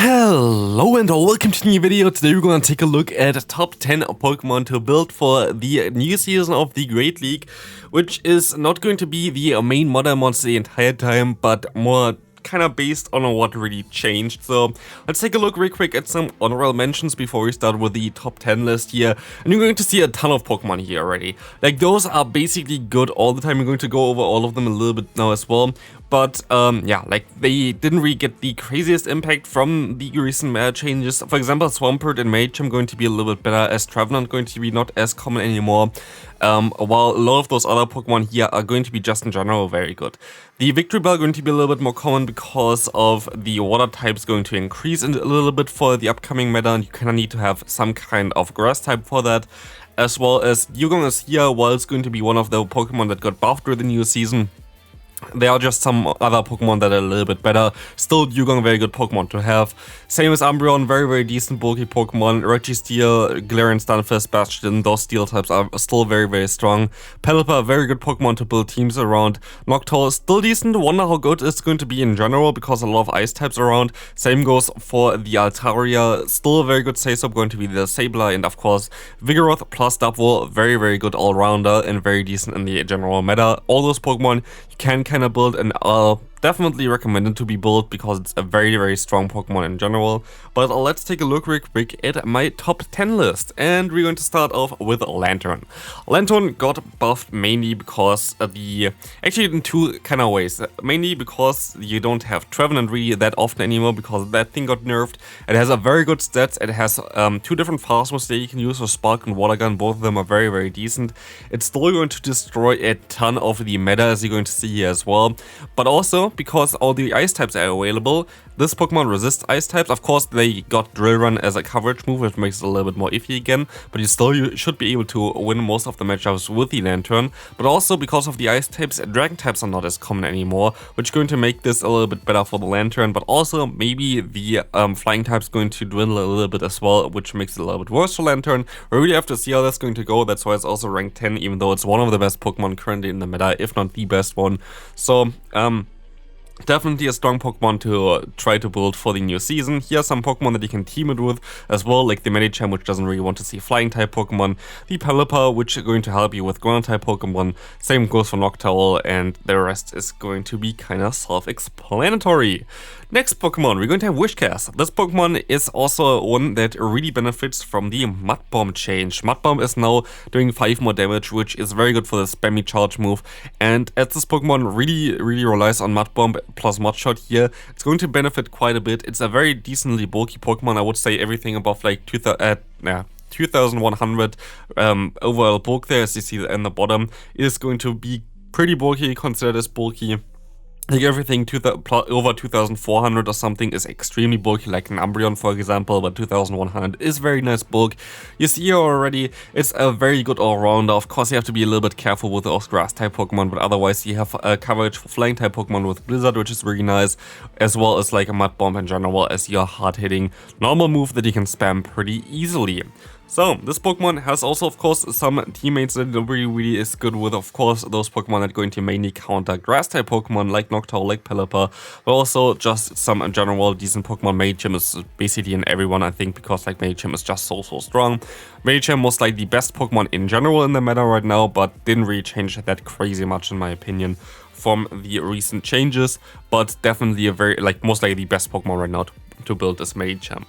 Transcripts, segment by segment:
Hello and welcome to the new video. Today we're gonna take a look at top 10 Pokemon to build for the new season of the Great League, which is not going to be the main modern mods the entire time, but more kind of based on what really changed. So let's take a look real quick at some honorable mentions before we start with the top 10 list here. And you're going to see a ton of Pokemon here already. Like, those are basically good all the time. We're going to go over all of them a little bit now as well. But yeah, like, they didn't really get the craziest impact from the recent meta changes. For example, Swampert and Medicham going to be a little bit better, as Trevenant going to be not as common anymore. While a lot of those other Pokemon here are going to be just in general very good. The Victory Bell going to be a little bit more common because of the water types going to increase a little bit for the upcoming meta, and you kind of need to have some kind of grass type for that. As well as Dugong is here, while it's going to be one of the Pokemon that got buffed with the new season. There are just some other Pokemon that are a little bit better. Still, Dugong, very good Pokemon to have. Same as Umbreon, very decent bulky Pokemon. Registeel, Galarian, Stunfisk, Bastion, those steel types are still very strong. Pelipper, very good Pokemon to build teams around. Noctowl, still decent. Wonder how good it's going to be in general, because a lot of ice types around. Same goes for the Altaria, still a very good Saiso, going to be the Sableye, and of course, Vigoroth plus Dubwool, very good all-rounder and very decent in the general meta. All those Pokemon you can kind of build, and I'll definitely recommend it to be built because it's a very strong Pokemon in general. But let's take a look real quick at my top 10 list, and we're going to start off with Lanturn. Lanturn got buffed mainly because actually in two kind of ways. Mainly because you don't have Trevenant really that often anymore, because that thing got nerfed. It has a very good stats. It has two different fast moves that you can use for Spark and Water Gun. Both of them are very decent. It's still going to destroy a ton of the meta, as you're going to see here as well. But also, because all the ice types are available, this Pokemon resists ice types. Of course, they got Drill Run as a coverage move, which makes it a little bit more iffy again, but you should be able to win most of the matchups with the Lanturn. But also, because of the ice types, Dragon types are not as common anymore, which is going to make this a little bit better for the Lanturn. But also, maybe the flying type's going to dwindle a little bit as well, which makes it a little bit worse for Lanturn. We really have to see how that's going to go. That's why it's also ranked 10, even though it's one of the best Pokemon currently in the meta, if not the best one. So, definitely a strong Pokemon to try to build for the new season. Here are some Pokemon that you can team it with as well, like the Medicham, which doesn't really want to see flying type Pokemon, the Pelipper, which is going to help you with ground type Pokemon, same goes for Noctowl, and the rest is going to be kind of self-explanatory. Next Pokemon, we're going to have Whiscash. This Pokemon is also one that really benefits from the Mud Bomb change. Mud Bomb is now doing 5 more damage, which is very good for the spammy charge move, and as this Pokemon really relies on Mud Bomb plus Mud Shot here, it's going to benefit quite a bit. It's a very decently bulky Pokemon. I would say everything above like 2100 overall bulk there, as you see in the bottom, is going to be pretty bulky, considered as bulky. Like everything over 2400 or something is extremely bulky, like an Umbreon for example, but 2100 is very nice bulk. You see here already, it's a very good all-rounder. Of course, you have to be a little bit careful with those grass-type Pokemon, but otherwise you have coverage for flying-type Pokemon with Blizzard, which is really nice, as well as like a Mud Bomb in general as your hard-hitting normal move that you can spam pretty easily. So, this Pokemon has also, of course, some teammates that really is good with, of course, those Pokemon that are going to mainly counter Grass-type Pokemon like Noctowl, like Pelipper, but also just some general decent Pokemon. Medicham is basically in everyone, I think, because like Medicham is just so strong. Medicham was like the best Pokemon in general in the meta right now, but didn't really change that crazy much in my opinion from the recent changes, but definitely a very, like, most likely the best Pokemon right now to build is Medicham.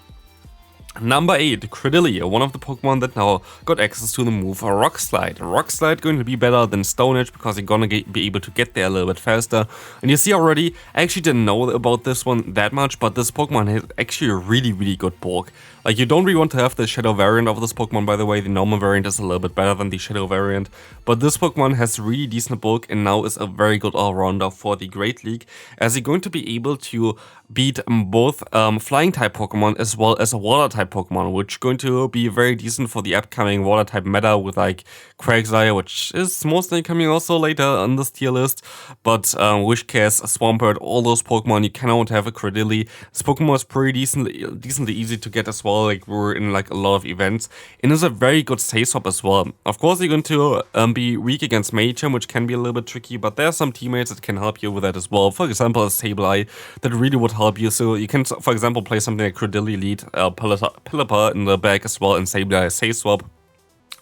Number 8, Credillia, one of the Pokemon that now got access to the move Rock Slide. Rock Slide going to be better than Stone Edge because you're gonna be able to get there a little bit faster. And you see already, I actually didn't know about this one that much, but this Pokemon has actually a really good bulk. Like, you don't really want to have the Shadow variant of this Pokemon, by the way. The normal variant is a little bit better than the Shadow variant, but this Pokemon has really decent bulk and now is a very good all-rounder for the Great League, as you're going to be able to beat both flying type Pokemon as well as water type type Pokemon, which is going to be very decent for the upcoming water type meta with like Quagsire, which is mostly coming also later on this tier list. But Wishcast, Swampert, all those Pokemon, you cannot have a Credilli. This Pokemon is pretty decently easy to get as well, like we're in like a lot of events. And is a very good Safe Swap as well. Of course, you're going to be weak against Medicham, which can be a little bit tricky, but there are some teammates that can help you with that as well. For example, a Sableye that really would help you. So you can, for example, play something like Credilli lead, Pelipper in the back as well, and Sableye Safe Swap.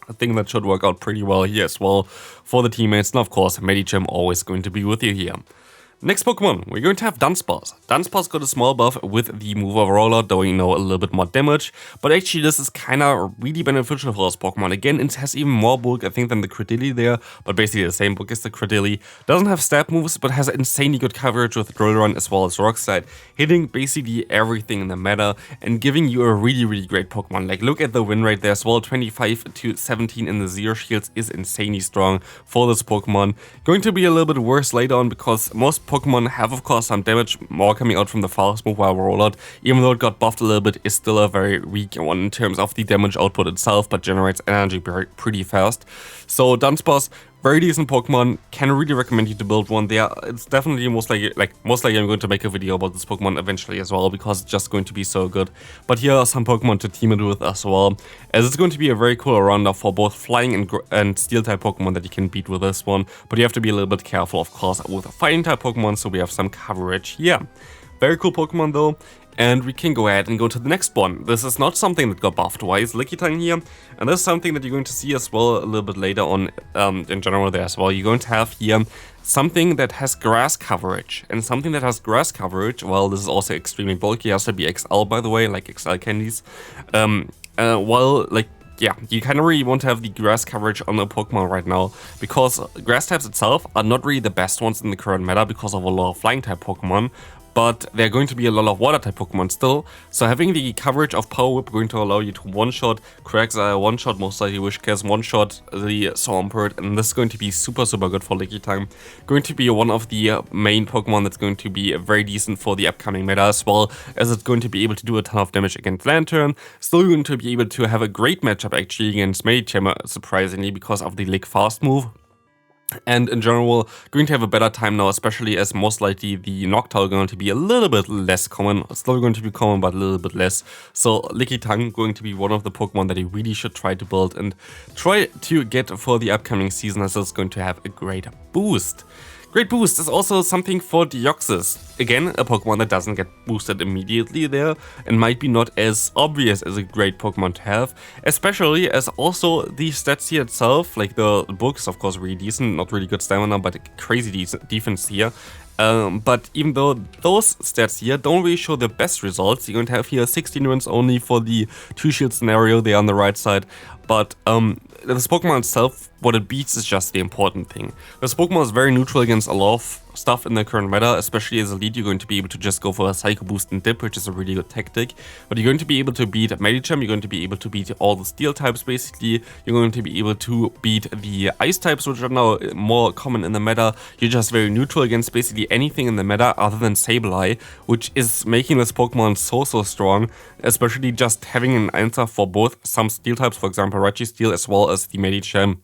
I think that should work out pretty well here as well for the teammates. And of course, Medicham always going to be with you here. Next Pokemon, we're going to have Dunsparce. Dunsparce got a small buff with the move of Rollout, doing a little bit more damage, but actually this is kinda really beneficial for this Pokemon. Again, it has even more bulk, I think, than the Credilli there, but basically the same bulk as the Credilli. Doesn't have stab moves, but has insanely good coverage with Drill Run as well as Rock Slide, hitting basically everything in the meta and giving you a really great Pokemon. Like, look at the win rate there as well, 25 to 17 in the Zero Shields is insanely strong for this Pokemon. Going to be a little bit worse later on because most Pokemon have, of course, some damage more coming out from the fast move while Rollout, even though it got buffed a little bit, is still a very weak one in terms of the damage output itself, but generates energy pretty fast. So Dunsparce, very decent Pokemon, can really recommend you to build one there. It's definitely most likely I'm going to make a video about this Pokemon eventually as well, because it's just going to be so good. But here are some Pokemon to team it with as well, as it's going to be a very cool all-rounder for both flying and steel type Pokemon that you can beat with this one. But you have to be a little bit careful, of course, with fighting type Pokemon, so we have some coverage here. Very cool Pokemon though. And we can go ahead and go to the next one. This is not something that got buffed. Why is Lickitung here? And this is something that you're going to see as well a little bit later on in general there as well. You're going to have here something that has grass coverage. And something that has grass coverage, well, this is also extremely bulky. It has to be XL, by the way, like XL candies. Yeah, you kind of really want to have the grass coverage on the Pokemon right now, because grass types itself are not really the best ones in the current meta because of a lot of flying type Pokemon. But there are going to be a lot of water type Pokemon still, so having the coverage of Power Whip going to allow you to one-shot Quagsire, one-shot most likely Wishcast, one-shot the Swampert, and this is going to be super good for Lickitung. Going to be one of the main Pokemon that's going to be very decent for the upcoming meta, as well as it's going to be able to do a ton of damage against Lantern. Still going to be able to have a great matchup actually against Medicham, surprisingly, because of the Lick Fast move. And in general, going to have a better time now, especially as most likely the Noctowl going to be a little bit less common. Still going to be common, but a little bit less. So Lickitung going to be one of the Pokemon that you really should try to build and try to get for the upcoming season, as it's going to have a great boost. Great boost is also something for Deoxys. Again, a Pokemon that doesn't get boosted immediately there and might be not as obvious as a great Pokemon to have, especially as also the stats here itself, like the book is of course really decent, not really good stamina, but crazy decent defense here. But even though those stats here don't really show the best results, you're going to have here 16 wins only for the 2-shield scenario there on the right side. But this Pokemon itself, what it beats is just the important thing. This Pokemon is very neutral against a lot of stuff in the current meta, especially as a lead. You're going to be able to just go for a Psycho Boost and Dip, which is a really good tactic. But you're going to be able to beat Medicham, you're going to be able to beat all the Steel types basically. You're going to be able to beat the Ice types, which are now more common in the meta. You're just very neutral against basically anything in the meta other than Sableye, which is making this Pokemon so strong, especially just having an answer for both some Steel types, for example Registeel, as well as the Medicham.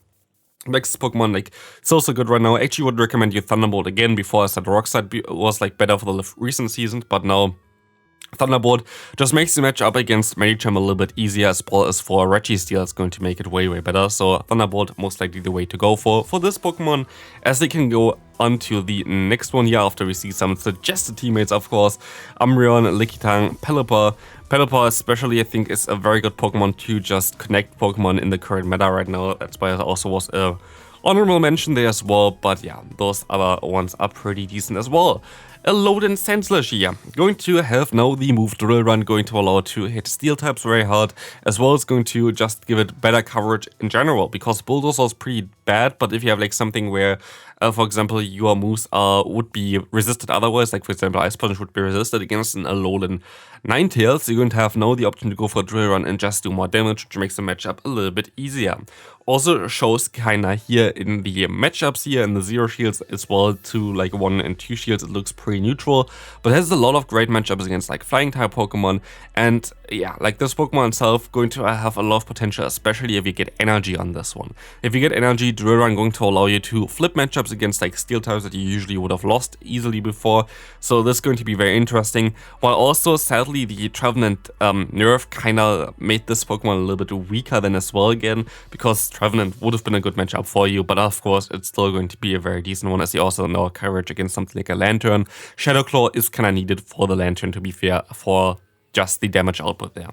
Makes this Pokemon like so good right now. I actually would recommend you Thunderbolt again. Before I said Rock Slide was like better for the recent seasons, but now Thunderbolt just makes the match up against Medicham a little bit easier, as well as for Registeel it's going to make it way better. So Thunderbolt most likely the way to go for this Pokemon, as they can go on to the next one here after we see some suggested teammates, of course. Umbreon, Lickitung, Pelipper. Pelipper especially, I think, is a very good Pokemon to just connect Pokemon in the current meta right now. That's why it also was a honorable mention there as well. But yeah, those other ones are pretty decent as well. A Loden Sandslash here. Going to have now the move Drill Run, going to allow it to hit Steel types very hard, as well as going to just give it better coverage in general, because Bulldozer is pretty bad, but if you have like something where for example, your moves would be resisted otherwise, like for example, Ice Punch would be resisted against an Alolan Ninetales, you're going to have now the option to go for a Drill Run and just do more damage, which makes the matchup a little bit easier. Also shows kinda here in the matchups here in the 0 shields as well to like 1 and 2 shields, it looks pretty neutral, but has a lot of great matchups against like flying type Pokemon, and yeah, like this Pokemon itself going to have a lot of potential, especially if you get energy on this one. If you get energy, Drill Run going to allow you to flip matchups against like steel types that you usually would have lost easily before, so this is going to be very interesting, while also sadly the Trevenant nerf kinda made this Pokemon a little bit weaker than as well again, because Trevenant would have been a good matchup for you, but of course it's still going to be a very decent one, as you also know coverage against something like a Lantern. Shadow Claw is kind of needed for the Lantern, to be fair, for just the damage output there.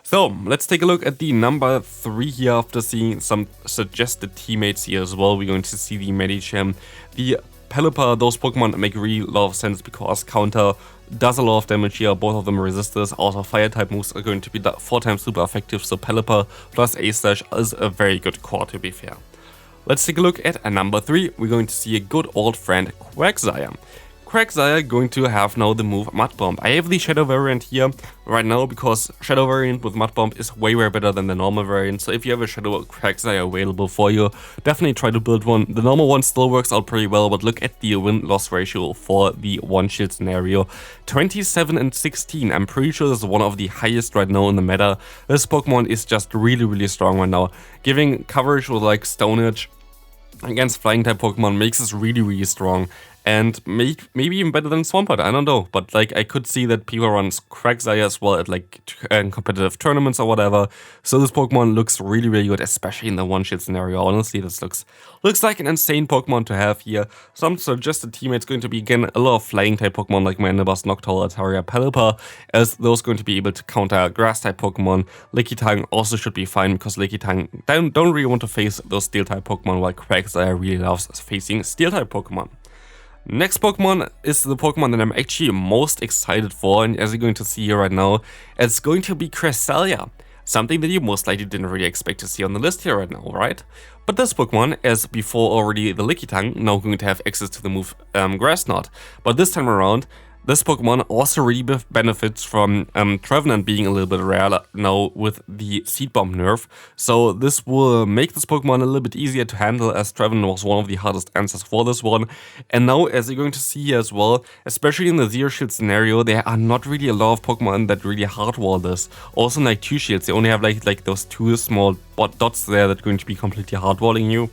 So let's take a look at the number 3 here after seeing some suggested teammates here as well. We're going to see the Medicham, the Pelipper. Those Pokemon make really a lot of sense because counter does a lot of damage here, both of them resistors. Also fire type moves are going to be 4 times super effective, so Pelipper plus A-Slash is a very good core, to be fair. Let's take a look at number 3. We're going to see a good old friend Quagsire. Quagsire going to have now the move Mud Bomb. I have the Shadow variant here right now because Shadow variant with Mud Bomb is way better than the normal variant, so if you have a Shadow Quagsire available for you, definitely try to build one. The normal one still works out pretty well, but look at the win-loss ratio for the 1 shield scenario. 27 and 16, I'm pretty sure this is one of the highest right now in the meta. This Pokemon is just really strong right now. Giving coverage with like Stone Edge against flying type Pokemon makes us really strong. And maybe even better than Swampert, I don't know. But like I could see that people run Quagsire as well at like competitive tournaments or whatever. So this Pokemon looks really good, especially in the 1 shield scenario. Honestly, this looks like an insane Pokemon to have here. Some suggested teammates going to be again a lot of flying type Pokemon like Mandibuss, Noctowl, Altaria, Pelipper, as those going to be able to counter grass type Pokemon. Lickitung also should be fine because Lickitung don't really want to face those steel type Pokemon, while Quagsire really loves facing steel type Pokemon. Next Pokemon is the Pokemon that I'm actually most excited for, and as you're going to see here right now, it's going to be Cresselia. Something that you most likely didn't really expect to see on the list here right now, right? But this Pokemon, as before already the Lickitung, now going to have access to the move Grass Knot. But this time around, this Pokemon also really benefits from Trevenant being a little bit rare now with the Seed Bomb nerf. So this will make this Pokemon a little bit easier to handle, as Trevenant was one of the hardest answers for this one. And now, as you're going to see here as well, especially in the 0 shield scenario, there are not really a lot of Pokemon that really hardwall this. Also in like 2 shields, they only have like those 2 small dots there that are going to be completely hardwalling you.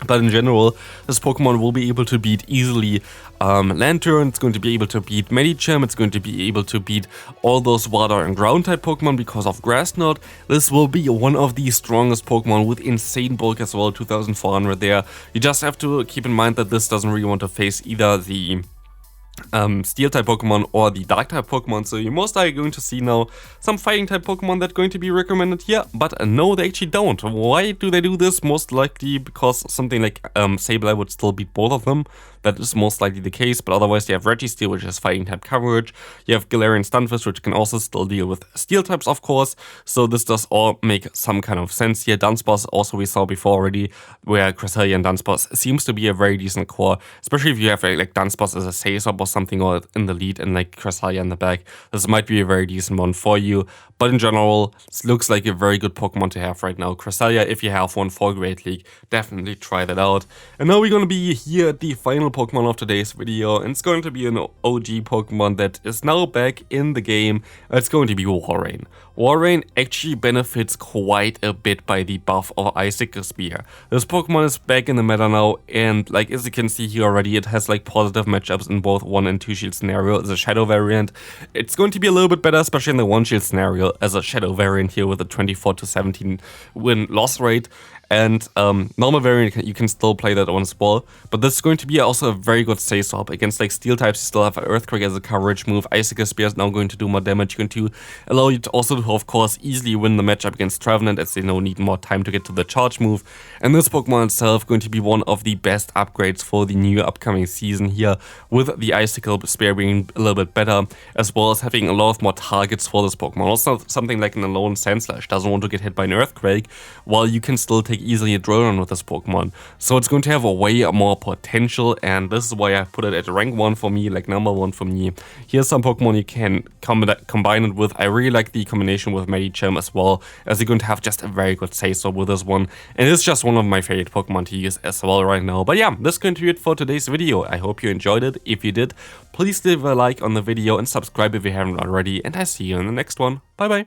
But in general, this Pokemon will be able to beat easily Lantern, it's going to be able to beat Medicham, it's going to be able to beat all those water and ground type Pokemon because of Grass Knot. This will be one of the strongest Pokemon with insane bulk as well, 2400 there. You just have to keep in mind that this doesn't really want to face either the steel type Pokemon or the dark type Pokemon, so you're most likely going to see now some fighting type Pokemon that are going to be recommended here, but no, they actually don't. Why do they do this? Most likely because something like Sableye would still beat both of them. That is most likely the case, but otherwise you have Registeel, which has fighting type coverage. You have Galarian Stunfisk, which can also still deal with steel types, of course, so this does all make some kind of sense here. Dunsparce also we saw before already, where Cresselia and Dunsparce seems to be a very decent core, especially if you have like Dunsparce as a Seisob or something, or in the lead and like Cresselia in the back. This might be a very decent one for you, but in general, it looks like a very good Pokemon to have right now. Cresselia, if you have one for Great League, definitely try that out. And now we're going to be here at the final Pokemon of today's video, and it's going to be an OG Pokemon that is now back in the game. It's going to be Walrein. Walrein actually benefits quite a bit by the buff of Icicle Spear. This Pokemon is back in the meta now, and like as you can see here already, it has like positive matchups in both 1 and 2 shield scenario as a Shadow variant. It's going to be a little bit better, especially in the 1 shield scenario as a Shadow variant here with a 24 to 17 win-loss rate. And normal variant, you can still play that on as well, but this is going to be also a very good Seisob. Against like steel types, you still have Earthquake as a coverage move. Icicle Spear is now going to do more damage, going to allow you to also of course easily win the matchup against Trevenant, as they now need more time to get to the charge move. And this Pokemon itself going to be one of the best upgrades for the new upcoming season here, with the Icicle Spear being a little bit better, as well as having a lot of more targets for this Pokemon. Also something like an Alone Sandslash doesn't want to get hit by an Earthquake, while you can still take like easily a drill run with this Pokemon. So it's going to have a way more potential, and this is why I put it at rank 1 for me, like number 1 for me. Here's some Pokemon you can combine it with. I really like the combination with Medicham as well, as you're going to have just a very good say-so with this one. And it's just one of my favorite Pokemon to use as well right now. But yeah, this is going to be it for today's video. I hope you enjoyed it. If you did, please leave a like on the video and subscribe if you haven't already. And I see you in the next one. Bye bye.